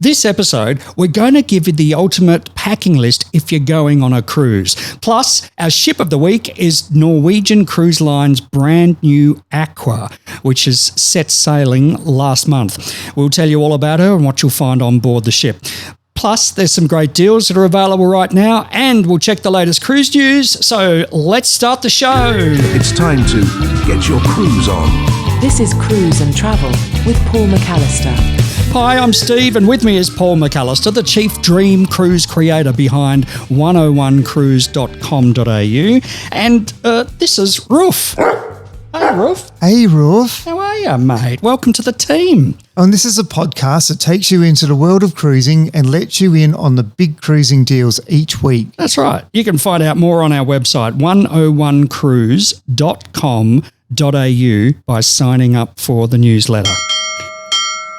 This episode, we're going to give you the ultimate packing list if you're going on a cruise. Plus, our ship of the week is Norwegian Cruise Lines' brand new Aqua, which is set sailing last month. We'll tell you all about her and what you'll find on board the ship. Plus, there's some great deals that are available right now, and we'll check the latest cruise news. So let's start the show. It's time to get your cruise on. This is Cruise and Travel with Paul McAllister. Hi, I'm Steve, and with me is Paul McAllister, the chief dream cruise creator behind 101cruise.com.au. And this is Roof. Hey, Roof. Hey, Roof. How are you, mate? Welcome to the team. And this is a podcast that takes you into the world of cruising and lets you in on the big cruising deals each week. That's right. You can find out more on our website, 101cruise.com.au, by signing up for the newsletter.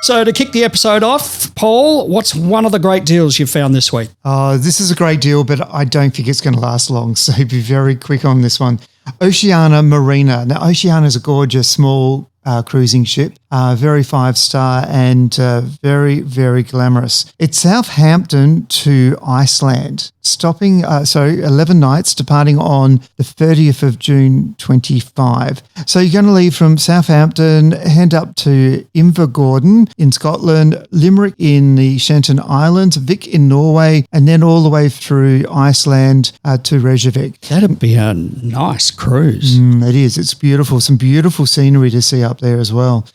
So to kick the episode off, Paul, what's one of the great deals you've found this week? This is a great deal, but I don't think it's going to last long, so be very quick on this one. Oceania Marina. Now, Oceania is a gorgeous small cruising ship, very 5-star and very, very glamorous. It's Southampton to Iceland, stopping, 11 nights, departing on the 30th of June 25. So you're going to leave from Southampton, head up to Invergordon in Scotland, Limerick in the Shetland Islands, Vik in Norway, and then all the way through Iceland to Reykjavik. That'd be a nice cruise. It is. It's beautiful. Some beautiful scenery to see up there as well.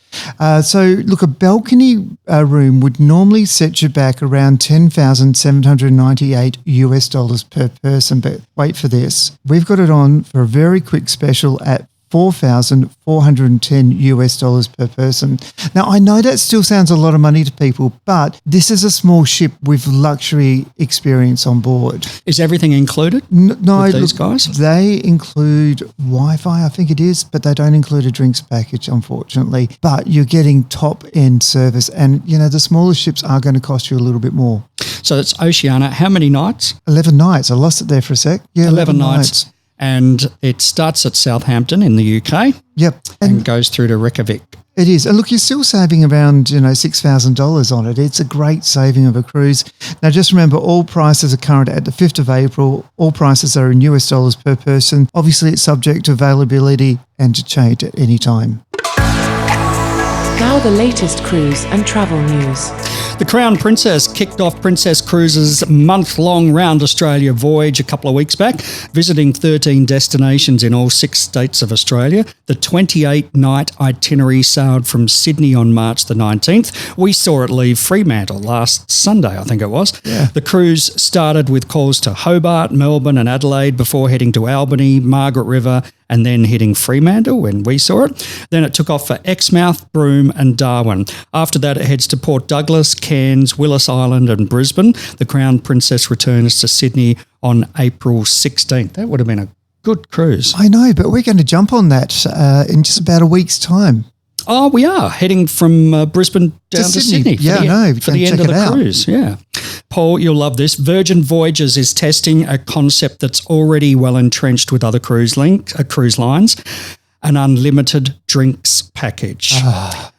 So look, a balcony room would normally set you back around $10,798 per person. But wait for this. We've got it on for a very quick special at $4,410 per person. Now, I know that still sounds a lot of money to people, but this is a small ship with luxury experience on board. Is everything included No, with these guys? They include Wi-Fi, I think it is, but they don't include a drinks package, unfortunately. But you're getting top-end service, and, you know, the smaller ships are going to cost you a little bit more. So it's Oceania. How many nights? 11 nights. I lost it there for a sec. Yeah, 11 nights. And it starts at Southampton in the UK. Yep. And goes through to Reykjavik. It is. And look, you're still saving around, $6,000 on it. It's a great saving of a cruise. Now, just remember, all prices are current at the 5th of April. All prices are in US dollars per person. Obviously, it's subject to availability and to change at any time. Now the latest cruise and travel news. The Crown Princess kicked off Princess Cruises' month-long round Australia voyage a couple of weeks back, visiting 13 destinations in all 6 states of Australia. The 28-night itinerary sailed from Sydney on March the 19th. We saw it leave Fremantle last Sunday, I think it was. Yeah. The cruise started with calls to Hobart, Melbourne and Adelaide before heading to Albany, Margaret River, and then hitting Fremantle when we saw it. Then it took off for Exmouth, Broome and Darwin. After that, it heads to Port Douglas, Cairns, Willis Island and Brisbane. The Crown Princess returns to Sydney on April 16th. That would have been a good cruise. I know, but we're going to jump on that in just about a week's time. Oh, we are heading from Brisbane down to Sydney. For the end of the cruise. Yeah. Paul, you'll love this. Virgin Voyages is testing a concept that's already well entrenched with other cruise lines, an unlimited drinks package.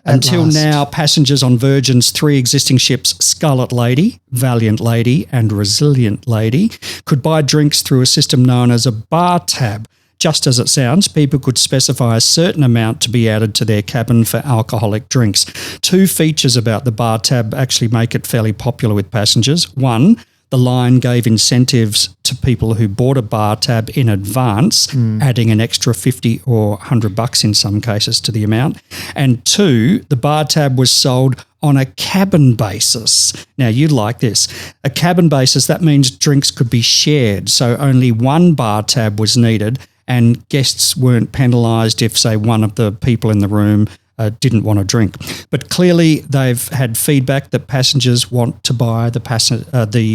Until now, passengers on Virgin's 3 existing ships, Scarlet Lady, Valiant Lady and Resilient Lady, could buy drinks through a system known as a bar tab. Just as it sounds, people could specify a certain amount to be added to their cabin for alcoholic drinks. 2 features about the bar tab actually make it fairly popular with passengers. 1, the line gave incentives to people who bought a bar tab in advance, adding an extra $50 or $100 in some cases to the amount. And 2, the bar tab was sold on a cabin basis. Now, you like this. A cabin basis, that means drinks could be shared, so only 1 bar tab was needed, and guests weren't penalised if, say, one of the people in the room didn't want to drink. But clearly they've had feedback that passengers want to buy the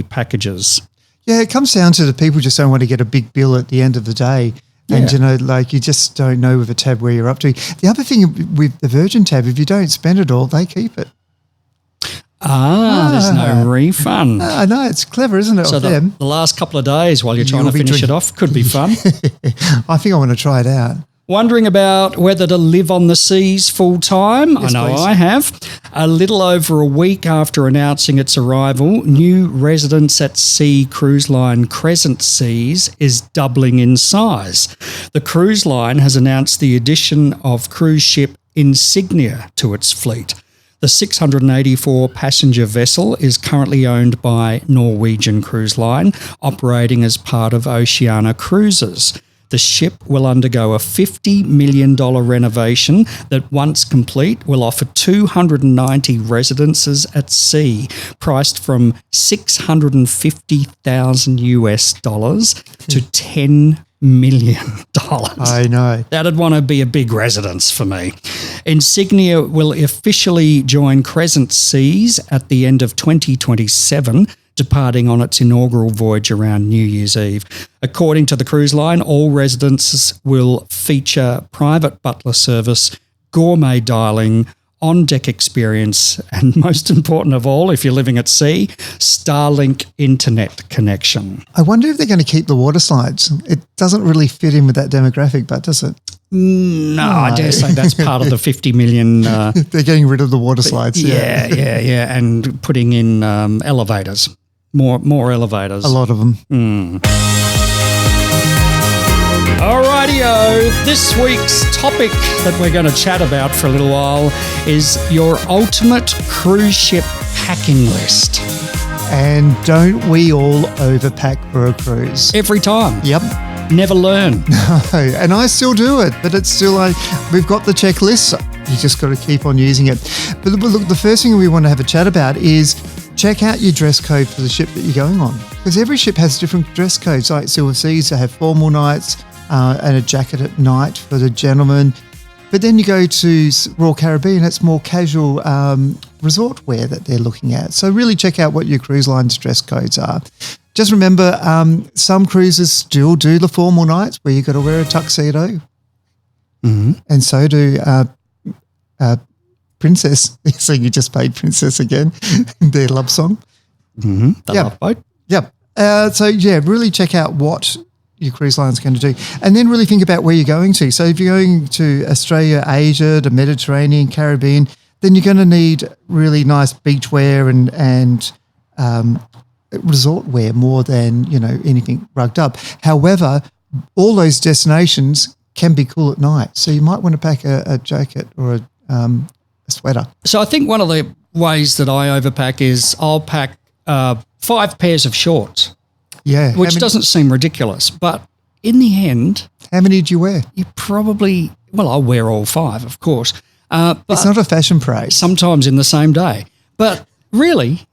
packages. Yeah, it comes down to the people just don't want to get a big bill at the end of the day. And, you just don't know with a tab where you're up to. The other thing with the Virgin tab, if you don't spend it all, they keep it. There's no refund. I know, it's clever, isn't it? So the last couple of days while you're trying to finish it off could be fun. I think I want to try it out. Wondering about whether to live on the seas full time? Yes, I know please. I have. A little over a week after announcing its arrival, new residence at sea cruise line Crescent Seas is doubling in size. The cruise line has announced the addition of cruise ship Insignia to its fleet. The 684-passenger vessel is currently owned by Norwegian Cruise Line, operating as part of Oceania Cruises. The ship will undergo a $50 million renovation that, once complete, will offer 290 residences at sea, priced from $650,000 to $10 million. I know. That'd want to be a big residence for me. Insignia will officially join Crescent Seas at the end of 2027, departing on its inaugural voyage around New Year's Eve. According to the cruise line, all residences will feature private butler service, gourmet dining, on-deck experience, and most important of all, if you're living at sea, Starlink internet connection. I wonder if they're going to keep the water slides. It doesn't really fit in with that demographic, but does it? No, I dare say that's part of the 50 million. They're getting rid of the water slides. Yeah, and putting in elevators, more elevators. A lot of them. Alrighty-o, this week's topic that we're going to chat about for a little while is your ultimate cruise ship packing list. And don't we all overpack for a cruise? Every time. Yep. Never learn. And I still do it, but it's still we've got the checklist. You just got to keep on using it. But look, the first thing we want to have a chat about is check out your dress code for the ship that you're going on, because every ship has different dress codes. Like Silver Seas, they have formal nights and a jacket at night for the gentlemen. But then you go to Royal Caribbean, it's more casual resort wear that they're looking at. So really check out what your cruise line's dress codes are. Just remember, some cruises still do the formal nights where you've got to wear a tuxedo. Mm-hmm. And so do Princess. So you just played Princess again, their love song. Mm-hmm. The Love Boat. Yep. Really check out what your cruise line's going to do. And then really think about where you're going to. So if you're going to Australia, Asia, the Mediterranean, Caribbean, then you're going to need really nice beach wear and resort wear more than, anything rugged up. However, all those destinations can be cool at night. So you might want to pack a jacket or a sweater. So I think one of the ways that I overpack is I'll pack 5 pairs of shorts. Yeah. Which doesn't seem ridiculous, but in the end... How many do you wear? You probably... Well, I'll wear all 5, of course. But it's not a fashion parade. Sometimes in the same day. But really...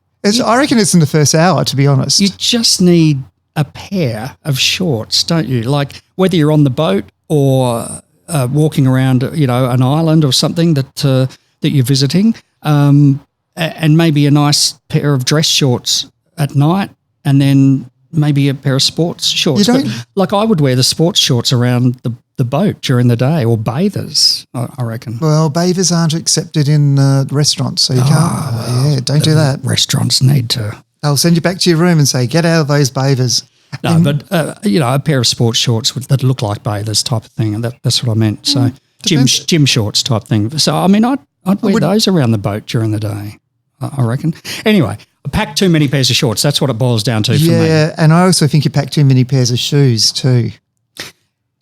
I reckon it's in the first hour, to be honest. You just need a pair of shorts, don't you? Like whether you're on the boat or walking around, an island or something that you're visiting, and maybe a nice pair of dress shorts at night, and then maybe a pair of sports shorts. Like I would wear the sports shorts around the boat during the day, or bathers, I reckon. Well, bathers aren't accepted in restaurants, so you can't. Don't do that. Restaurants need to. They'll send you back to your room and say, get out of those bathers. No, but, a pair of sports shorts that look like bathers type of thing, and that's what I meant. So gym shorts type thing. So, I mean, I'd wear those around the boat during the day, I reckon. Anyway, I pack too many pairs of shorts. That's what it boils down to for me. Yeah, and I also think you pack too many pairs of shoes too.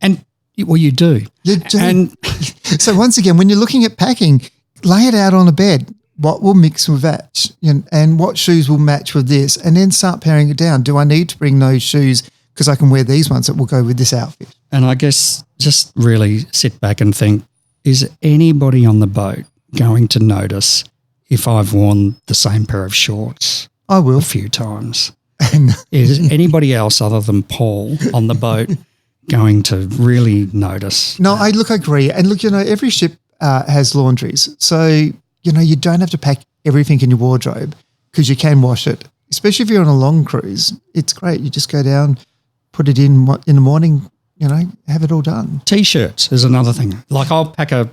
And, well, you do. You do. And so once again, when you're looking at packing, lay it out on a bed. What will mix with that, and what shoes will match with this, and then start paring it down. Do I need to bring those shoes because I can wear these ones that will go with this outfit? And I guess just really sit back and think, is anybody on the boat going to notice if I've worn the same pair of shorts? I will. A few times. Is anybody else other than Paul on the boat going to really notice? No, I agree. And look, every ship has laundries. So, you don't have to pack everything in your wardrobe because you can wash it, especially if you're on a long cruise. It's great. You just go down, put it in the morning, have it all done. T-shirts is another thing. Like I'll pack a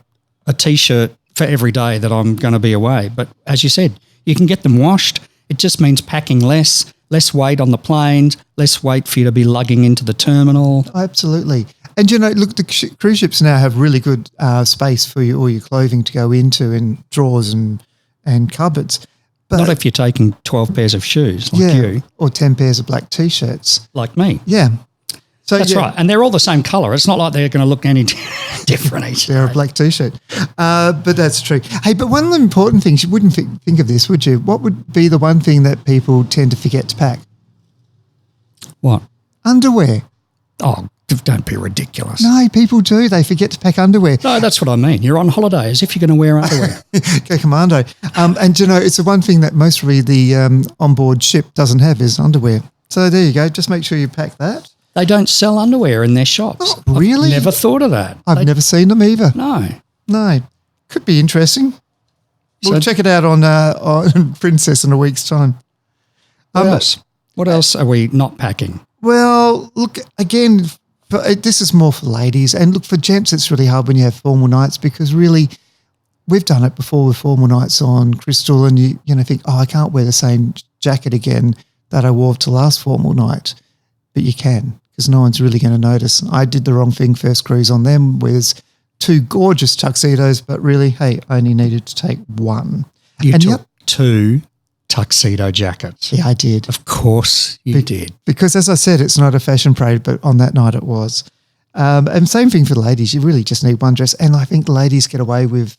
T-shirt for every day that I'm going to be away. But as you said, you can get them washed. It just means packing less weight on the planes, less weight for you to be lugging into the terminal. Absolutely. And, look, the cruise ships now have really good space for all your clothing to go into and drawers and cupboards. But Not if you're taking 12 pairs of shoes like you. Or 10 pairs of black T-shirts. Like me. Yeah. So That's right. And they're all the same colour. It's not like they're going to look any different each They're day. a black T-shirt. But that's true. Hey, but one of the important things, you wouldn't think of this, would you? What would be the one thing that people tend to forget to pack? What? Underwear. Oh, don't be ridiculous. No, people do. They forget to pack underwear. No, that's what I mean. You're on holiday as if you're going to wear underwear. Go commando. And, it's the one thing that most really the onboard ship doesn't have is underwear. So there you go. Just make sure you pack that. They don't sell underwear in their shops. Oh, really? I've never thought of that. I've never seen them either. No. Could be interesting. We'll So- check it out on Princess in a week's time. What else? What else are we not packing? Well, look, again, this is more for ladies. And look, for gents, it's really hard when you have formal nights because really we've done it before with formal nights on Crystal and you think, I can't wear the same jacket again that I wore to last formal night. But you can because no one's really going to notice. I did the wrong thing first cruise on them with 2 gorgeous tuxedos, but really, hey, I only needed to take one. You And took 2 tuxedo jackets. Yeah, I did. Of course you did. Because as I said, it's not a fashion parade, but on that night it was. And same thing for the ladies. You really just need one dress. And I think ladies get away with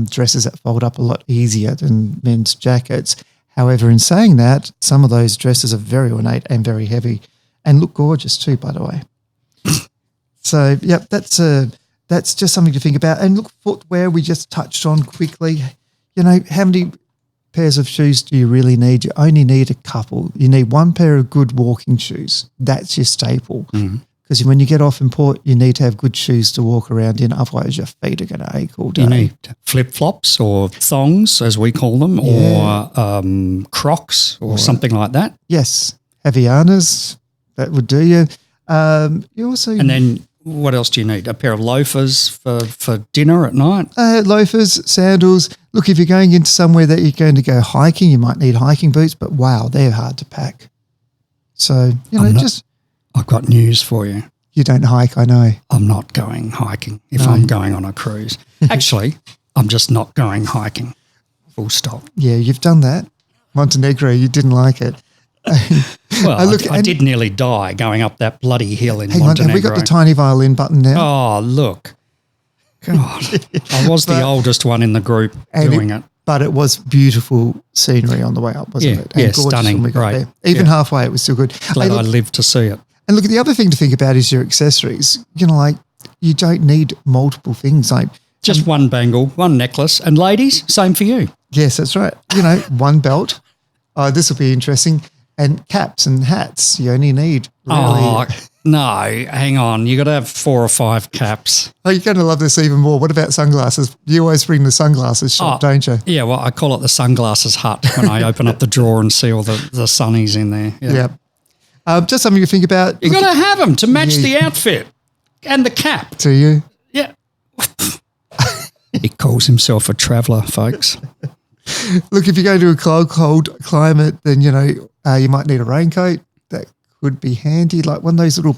dresses that fold up a lot easier than men's jackets. However, in saying that, some of those dresses are very ornate and very heavy and look gorgeous too, by the way. So, yep, that's just something to think about. And look, footwear, we just touched on quickly. How many pairs of shoes do you really need? You only need a couple. You need one pair of good walking shoes. That's your staple. Because when you get off in port, you need to have good shoes to walk around in. Otherwise, your feet are going to ache all day. You need flip-flops or thongs, as we call them, or Crocs or something like that. Yes, Havianas, that would do you. You also And then what else do you need? A pair of loafers for dinner at night? loafers, sandals. Look, if you're going into somewhere that you're going to go hiking, you might need hiking boots, but wow, they're hard to pack. So, I've got news for you. You don't hike, I know. I'm not going hiking if I'm going on a cruise. Actually, I'm just not going hiking. Full stop. Yeah, you've done that. Montenegro, you didn't like it. Well, I did nearly die going up that bloody hill in Hang on, Montenegro. have we got the tiny violin button now? Oh, look. God. I was the oldest one in the group doing it. But it was beautiful scenery on the way up, wasn't it? And Yeah, gorgeous stunning. when we got Right. there. Even halfway, it was still good. Glad Hey, I look, lived to see it. and look, the other thing to think about is your accessories. You don't need multiple things. Just one bangle, one necklace. And ladies, same for you. Yes, that's right. One belt. Oh, this will be interesting. And caps and hats. You only need really. Oh, no, hang on. You got to have 4 or 5 caps. Oh, you're going to love this even more. What about sunglasses? You always bring the sunglasses shop, don't you? Yeah, well, I call it the sunglasses hut when I open up the drawer and see all the sunnies in there. Yeah. Just something to think about. You got to have them to match Yeah. the outfit and the cap. Do you? Yeah. He calls himself a traveller, folks. Look, if you go to a cold climate, then, you might need a raincoat. That could be handy, like one of those little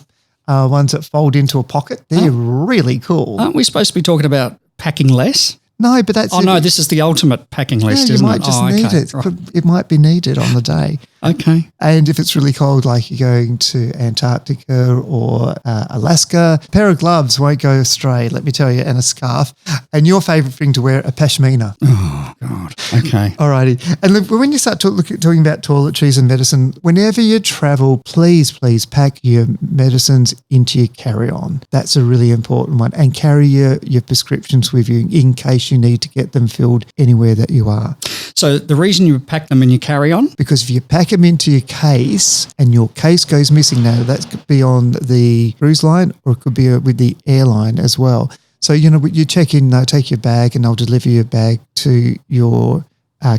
ones that fold into a pocket. They're really cool. Aren't we supposed to be talking about packing less? No, but that's Oh, no, this is the ultimate packing list, you isn't might it? just Oh, need okay. it. Right. It might be needed on the day. Okay. And if it's really cold, like you're going to Antarctica or Alaska, a pair of gloves won't go astray, let me tell you, and a scarf. And your favourite thing to wear, a pashmina. Oh, God. Okay. Alrighty. And look, when you start talking about toiletries and medicine, whenever you travel, please pack your medicines into your carry-on. That's a really important one. And carry your prescriptions with you in case you need to get them filled anywhere that you are. So the reason you pack them in your carry-on? Because if you pack them into your case and your case goes missing now, that could be on the cruise line or it could be with the airline as well. So, you check in, they'll take your bag and they'll deliver your bag to your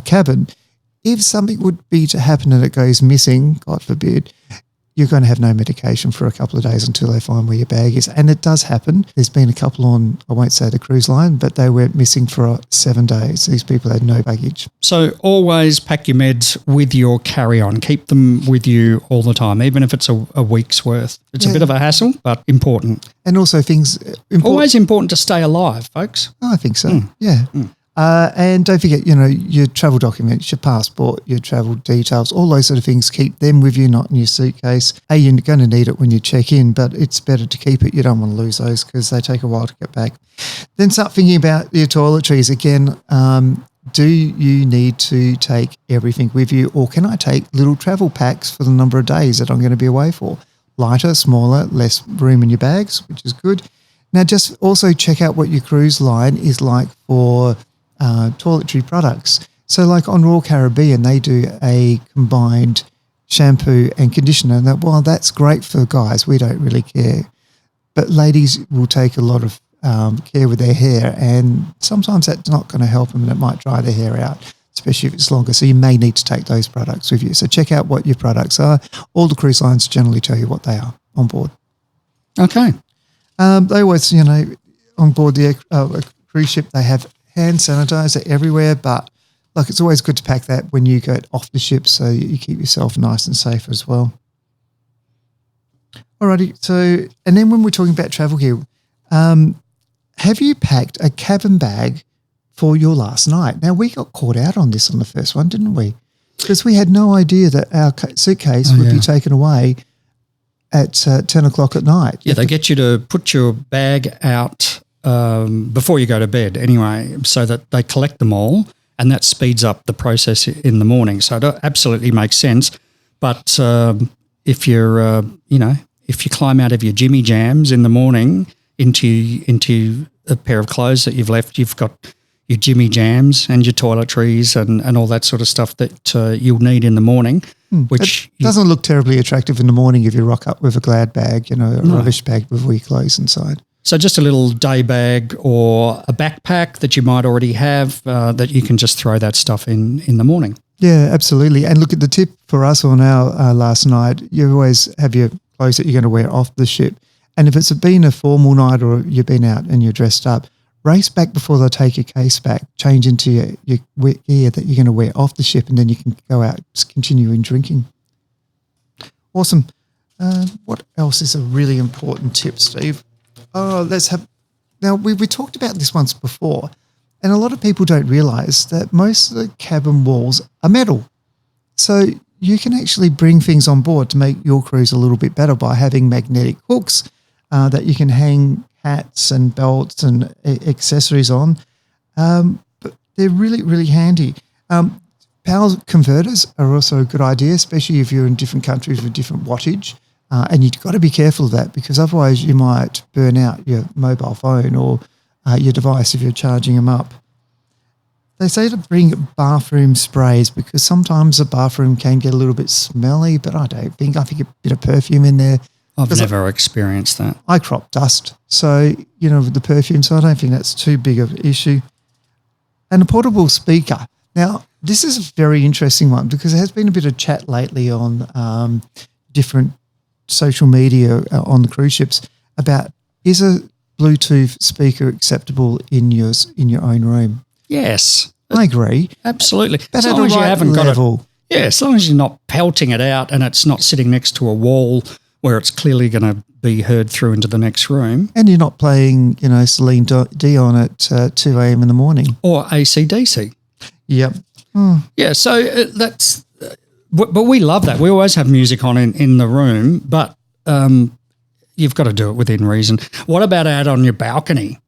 cabin. If something would be to happen and it goes missing, God forbid, you're going to have no medication for a couple of days until they find where your bag is. And it does happen. There's been a couple on, I won't say the cruise line, but they went missing for 7 days. These people had no baggage. So always pack your meds with your carry-on. Keep them with you all the time, even if it's a week's worth. It's a bit of a hassle, but important. And also things... Always important to stay alive, folks. I think so, yeah. And don't forget, your travel documents, your passport, your travel details, all those sort of things, keep them with you, not in your suitcase. You're going to need it when you check in, but it's better to keep it. You don't want to lose those because they take a while to get back. Then start thinking about your toiletries again. Do you need to take everything with you, or can I take little travel packs for the number of days that I'm going to be away for? Lighter, smaller, less room in your bags, which is good. Now, just also check out what your cruise line is like for toiletry products. So like on Royal Caribbean, they do a combined shampoo and conditioner. And while that's great for guys, we don't really care. But ladies will take a lot of care with their hair, and sometimes that's not going to help them, and it might dry their hair out, especially if it's longer. So you may need to take those products with you. So check out what your products are. All the cruise lines generally tell you what they are on board. Okay. They always, on board the cruise ship, they have hand sanitizer everywhere, but it's always good to pack that when you get off the ship so you keep yourself nice and safe as well. Alrighty, so, and then when we're talking about travel gear, have you packed a cabin bag for your last night? Now, we got caught out on this on the first one, didn't we? Because we had no idea that our suitcase would be taken away at 10 o'clock at night. Yeah, they get you to put your bag out before you go to bed anyway, so that they collect them all, and that speeds up the process in the morning. So it absolutely makes sense. But if you're, if you climb out of your Jimmy Jams in the morning into a pair of clothes that you've left, you've got your Jimmy Jams and your toiletries and all that sort of stuff that you'll need in the morning. Which it doesn't look terribly attractive in the morning if you rock up with a Glad bag, a rubbish bag with all your clothes inside. So just a little day bag or a backpack that you might already have that you can just throw that stuff in the morning. Yeah, absolutely. And look at the tip for us on our last night. You always have your clothes that you're going to wear off the ship. And if it's been a formal night or you've been out and you're dressed up, race back before they take your case back, change into your gear that you're going to wear off the ship, and then you can go out and continue in drinking. Awesome. What else is a really important tip, Steve? Now, we talked about this once before, and a lot of people don't realise that most of the cabin walls are metal. So you can actually bring things on board to make your cruise a little bit better by having magnetic hooks that you can hang hats and belts and accessories on. But they're really, really handy. Power converters are also a good idea, especially if you're in different countries with different wattage. And you've got to be careful of that, because otherwise you might burn out your mobile phone or your device if you're charging them up. They say to bring bathroom sprays, because sometimes a bathroom can get a little bit smelly, but I think a bit of perfume in there. I've never experienced that. I crop dust. So, with the perfume, so I don't think that's too big of an issue. And a portable speaker. Now, this is a very interesting one, because there has been a bit of chat lately on different social media on the cruise ships about, is a Bluetooth speaker acceptable in your own room? Yes. I agree. Absolutely. But as at long a as you right haven't level. got it. Yeah, as long as you're not pelting it out and it's not sitting next to a wall where it's clearly going to be heard through into the next room. And you're not playing, Celine Dion at 2 a.m. in the morning. Or AC/DC. Yep. Yeah, so that's but we love that. We always have music on in the room, but you've got to do it within reason. What about out on your balcony?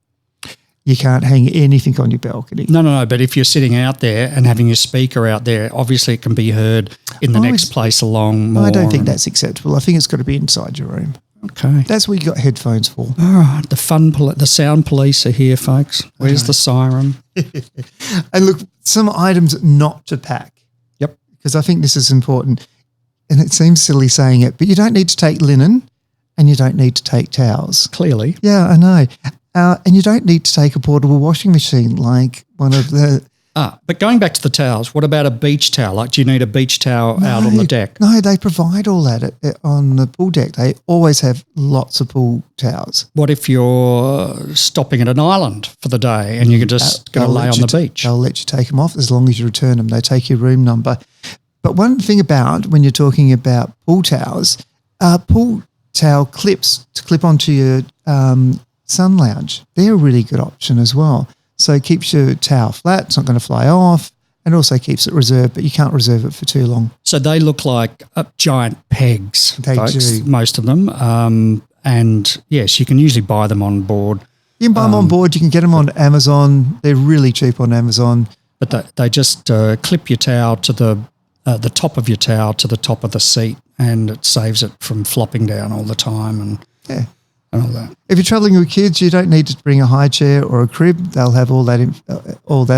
You can't hang anything on your balcony. No. But if you're sitting out there and having your speaker out there, obviously it can be heard in the next place along more. I don't think that's acceptable. I think it's got to be inside your room. Okay. That's what you got headphones for. All right. The sound police are here, folks. Where's the siren? And look, some items not to pack. Yep. Because I think this is important. And it seems silly saying it, but you don't need to take linen and you don't need to take towels. Clearly. Yeah, I know. And you don't need to take a portable washing machine like one of the But going back to the towels, what about a beach towel? Like, do you need a beach towel out on the deck? No, they provide all that on the pool deck. They always have lots of pool towels. What if you're stopping at an island for the day and you're just going to lay on the beach? They'll let you take them off as long as you return them. They take your room number. But one thing about when you're talking about pool towels, pool towel clips to clip onto your sun lounge, they're a really good option as well. So it keeps your towel flat, it's not going to fly off, and also keeps it reserved, but you can't reserve it for too long. So they look like giant pegs, They folks, do. most of them. And yes, you can usually buy them on board. You can buy them on board, you can get them on Amazon. They're really cheap on Amazon. But they just clip your towel to the top of your towel to the top of the seat, and it saves it from flopping down all the time and all that. If you're travelling with kids, you don't need to bring a high chair or a crib. They'll have all that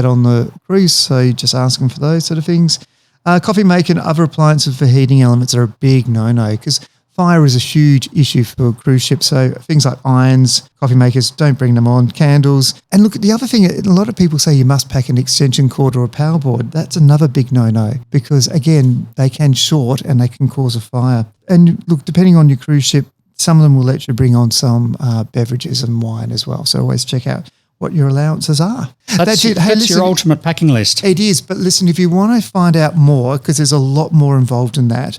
on the cruise, so you just ask them for those sort of things. Coffee maker and other appliances for heating elements are a big no-no because fire is a huge issue for cruise ships. So things like irons, coffee makers, don't bring them on, candles. And look, the other thing, a lot of people say you must pack an extension cord or a power board. That's another big no-no because, again, they can short and they can cause a fire. And look, depending on your cruise ship, some of them will let you bring on some beverages and wine as well. So always check out what your allowances are. That's it. That's your ultimate packing list. It is. But listen, if you want to find out more, because there's a lot more involved in that,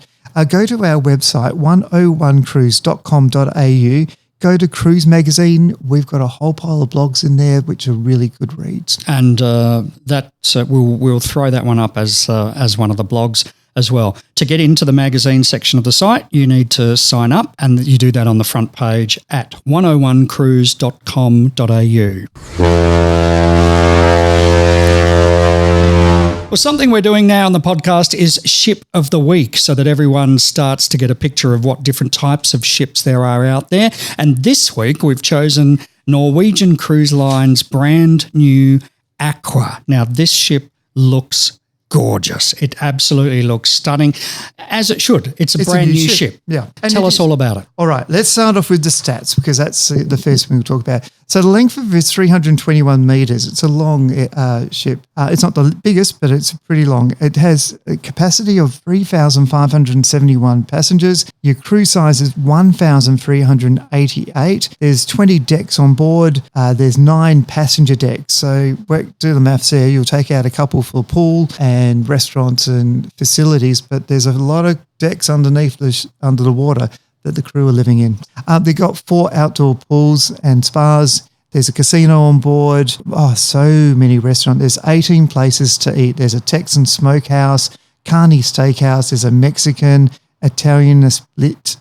go to our website, 101cruise.com.au. Go to Cruise Magazine. We've got a whole pile of blogs in there, which are really good reads. And we'll throw that one up as one of the blogs as well. To get into the magazine section of the site, you need to sign up, and you do that on the front page at 101cruise.com.au. Well, something we're doing now on the podcast is Ship of the Week, so that everyone starts to get a picture of what different types of ships there are out there. And this week we've chosen Norwegian Cruise Lines' brand new Aqua. Now, this ship looks gorgeous. It absolutely looks stunning, as it should. It's a brand new ship. Yeah. Tell us all about it. All right, let's start off with the stats because that's the first thing we'll talk about. So the length of it is 321 metres. It's a long ship. It's not the biggest, but it's pretty long. It has a capacity of 3,571 passengers. Your crew size is 1,388. There's 20 decks on board. There's 9 passenger decks. So do the maths there. You'll take out a couple for pool and restaurants and facilities, but there's a lot of decks underneath under the water that the crew are living in. They've got 4 outdoor pools and spas. There's a casino on board. Oh, so many restaurants. There's 18 places to eat. There's a Texan smokehouse, Carney steakhouse. There's a Mexican, Italian spit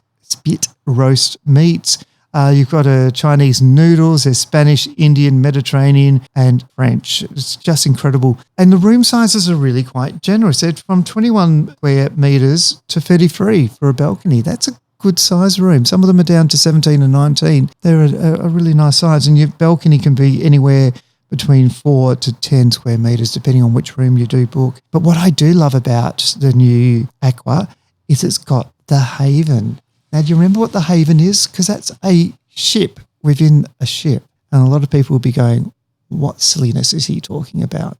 roast meats. You've got a Chinese noodles. There's Spanish, Indian, Mediterranean, and French. It's just incredible. And the room sizes are really quite generous. They're from 21 square metres to 33 for a balcony. That's a good size room. Some of them are down to 17 and 19. They're a really nice size, and your balcony can be anywhere between 4 to 10 square metres, depending on which room you do book. But what I do love about the new Aqua is it's got the Haven. Now, do you remember what the Haven is? Because that's a ship within a ship. And a lot of people will be going, what silliness is he talking about?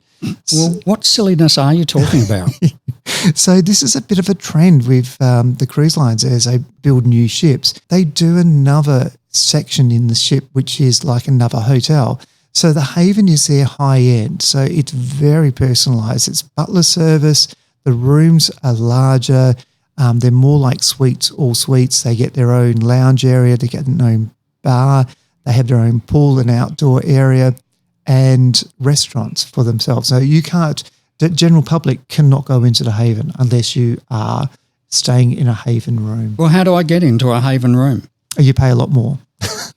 Well, what silliness are you talking about? So this is a bit of a trend with the cruise lines as they build new ships. They do another section in the ship, which is like another hotel. So the Haven is their high end. So it's very personalised. It's butler service. The rooms are larger. They're more like suites, all suites. They get their own lounge area. They get their own bar. They have their own pool and outdoor area and restaurants for themselves. So the general public cannot go into the Haven unless you are staying in a Haven room. Well, how do I get into a Haven room? You pay a lot more.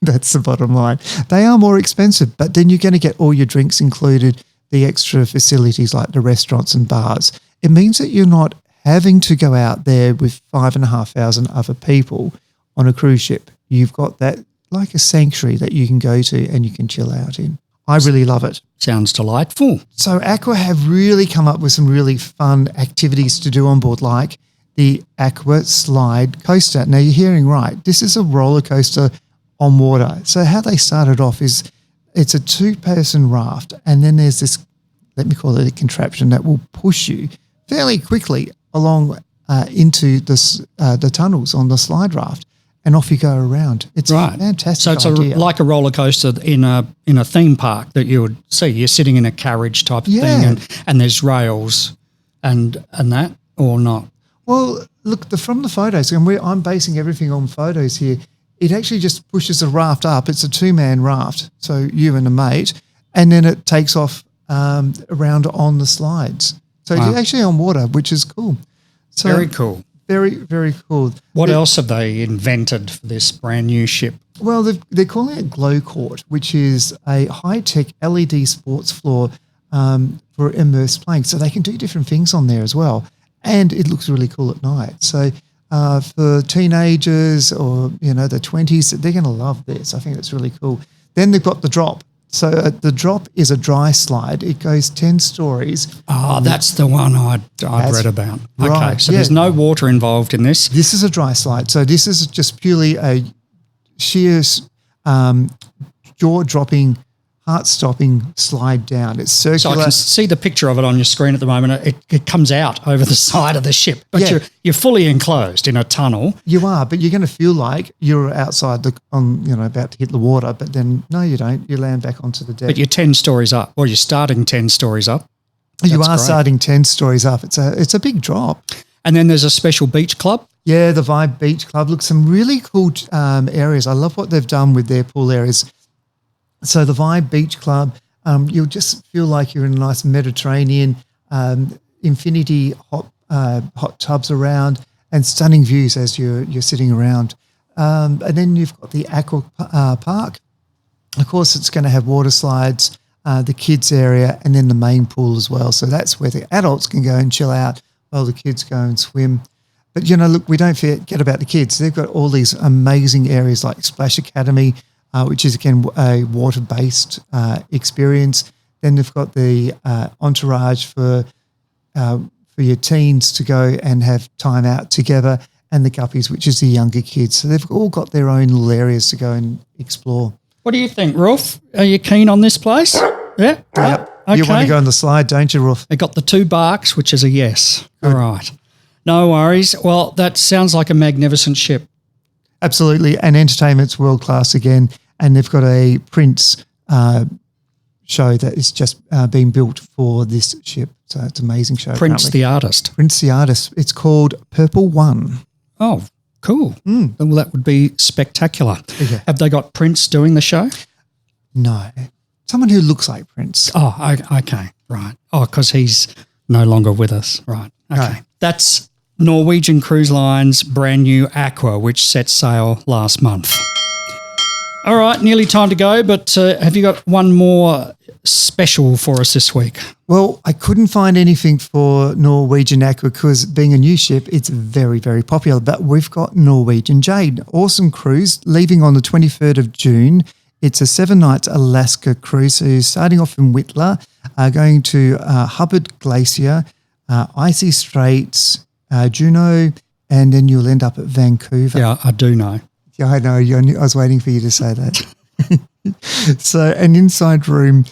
That's the bottom line. They are more expensive, but then you're going to get all your drinks included, the extra facilities like the restaurants and bars. It means that you're not having to go out there with 5,500 other people on a cruise ship. You've got that like a sanctuary that you can go to and you can chill out in. I really love it. Sounds delightful. So Aqua have really come up with some really fun activities to do on board, like the Aqua Slide Coaster. Now, you're hearing right. This is a roller coaster on water. So how they started off is it's a 2-person raft, and then there's this let me call it a contraption that will push you fairly quickly along into the tunnels on the slide raft, and off you go around. It's a fantastic. So it's idea. like a roller coaster in a theme park that you would see. You're sitting in a carriage type of thing, and there's rails and that, or not. Well, look, from the photos, and I'm basing everything on photos here, it actually just pushes the raft up. It's a 2-man raft, so you and a mate, and then it takes off around on the slides. So you're actually on water, which is cool. So very cool. Very, very cool. What else have they invented for this brand new ship? Well, they're calling it Glow Court, which is a high-tech LED sports floor for immersed playing. So they can do different things on there as well. And it looks really cool at night. So for teenagers or, the 20s, they're going to love this. I think it's really cool. Then they've got the drop. So the drop is a dry slide. It goes 10 stories. Oh, that's the one I'd read about. Right, okay, so there's no water involved in this. This is a dry slide. So this is just purely a sheer jaw-dropping, heart-stopping slide down. It's circular. So I can see the picture of it on your screen at the moment. It comes out over the side of the ship, but you're fully enclosed in a tunnel. You are, but you're going to feel like you're outside about to hit the water. But then no, you don't. You land back onto the deck. But you're 10 stories up, or you're starting 10 stories up. You are starting 10 stories up. It's a big drop. And then there's a special beach club. Yeah, the Vibe Beach Club. Look, some really cool areas. I love what they've done with their pool areas. So the Vibe Beach Club, you'll just feel like you're in a nice Mediterranean, infinity hot tubs around, and stunning views as you're sitting around. And then you've got the Aqua Park. Of course, it's going to have water slides, the kids area, and then the main pool as well. So that's where the adults can go and chill out while the kids go and swim. But, look, we don't forget about the kids. They've got all these amazing areas like Splash Academy, which is, again, a water-based experience. Then they've got the entourage for your teens to go and have time out together, and the guppies, which is the younger kids. So they've all got their own little areas to go and explore. What do you think, Rolf? Are you keen on this place? Yeah? Yep. Okay. You want to go on the slide, don't you, Rolf? They got the 2 barks, which is a yes. Good. All right. No worries. Well, that sounds like a magnificent ship. Absolutely. And entertainment's world-class again. And they've got a Prince show that is just being built for this ship. So it's an amazing show. Prince the artist. Prince the artist. It's called Purple One. Oh, cool. Well, that would be spectacular. Yeah. Have they got Prince doing the show? No. Someone who looks like Prince. Oh, okay. Right. Oh, because he's no longer with us. Right. Okay. No. That's Norwegian Cruise Lines' brand new Aqua, which set sail last month. All right, nearly time to go, but have you got one more special for us this week? Well, I couldn't find anything for Norwegian Aqua because being a new ship, it's very, very popular. But we've got Norwegian Jade. Awesome cruise, leaving on the 23rd of June. It's a 7-night Alaska cruise. So you're starting off in Whitla, going to Hubbard Glacier, Icy Straits, Juneau, and then you'll end up at Vancouver. Yeah, I do know. Yeah, I know. I was waiting for you to say that. So an inside room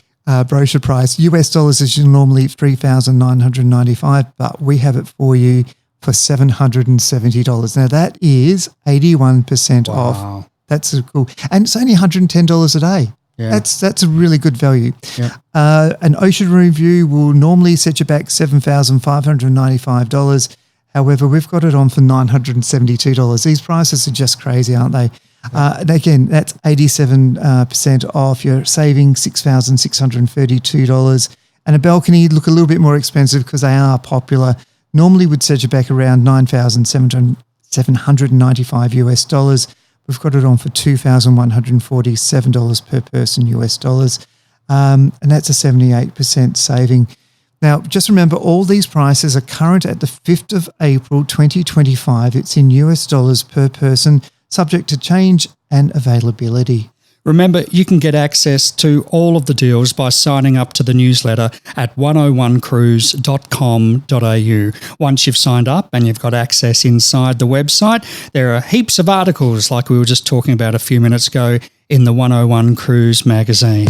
brochure price, US dollars is normally $3,995, but we have it for you for $770. Now that is 81% off. That's cool. And it's only $110 a day. Yeah. That's a really good value. Yeah. An ocean room view will normally set you back $7,595. However, we've got it on for $972. These prices are just crazy, aren't they? And again, that's 87% off. You're saving $6,632. And a balcony look a little bit more expensive because they are popular. Normally would set you back around $9,795 US dollars. We've got it on for $2,147 per person US dollars. And that's a 78% saving. Now, just remember, all these prices are current at the 5th of April 2025. It's in US dollars per person, subject to change and availability. Remember, you can get access to all of the deals by signing up to the newsletter at 101cruise.com.au. Once you've signed up and you've got access inside the website, there are heaps of articles like we were just talking about a few minutes ago in the 101 Cruise magazine.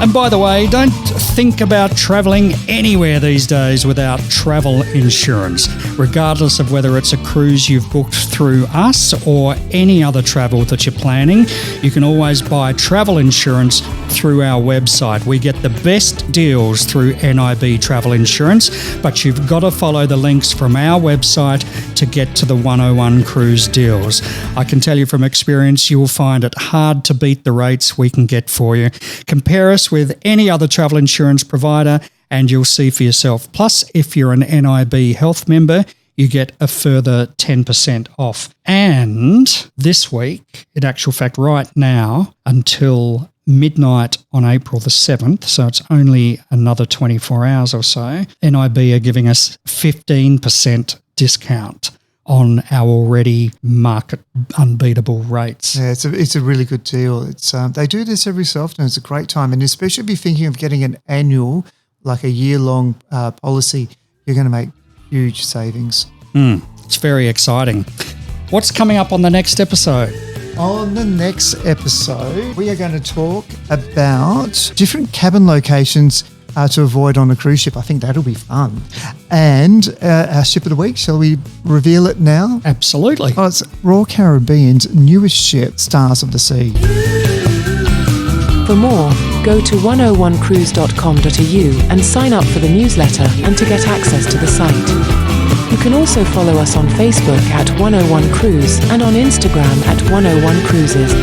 And by the way, don't think about travelling anywhere these days without travel insurance. Regardless of whether it's a cruise you've booked through us or any other travel that you're planning, you can always buy travel insurance through our website. We get the best deals through NIB Travel Insurance, but you've got to follow the links from our website to get to the 101 Cruise deals. I can tell you from experience, you'll find it hard to beat the rates we can get for you. Compare us with any other travel insurance provider and you'll see for yourself. Plus, if you're an NIB Health member, you get a further 10% off. And this week, in actual fact, right now, until midnight on April the 7th, so it's only another 24 hours or so, NIB are giving us 15% discount on our already market unbeatable rates. Yeah, it's a really good deal. It's they do this every so often. It's a great time, and especially if you're thinking of getting an annual, like a year-long policy, you're going to make huge savings. It's very exciting. What's coming up on the next episode? On the next episode, we are going to talk about different cabin locations to avoid on a cruise ship. I think that'll be fun. And our ship of the week, shall we reveal it now? Absolutely. Oh, it's Royal Caribbean's newest ship, Stars of the Sea. For more, go to 101cruise.com.au and sign up for the newsletter and to get access to the site. You can also follow us on Facebook at 101 Cruise and on Instagram at 101 Cruises.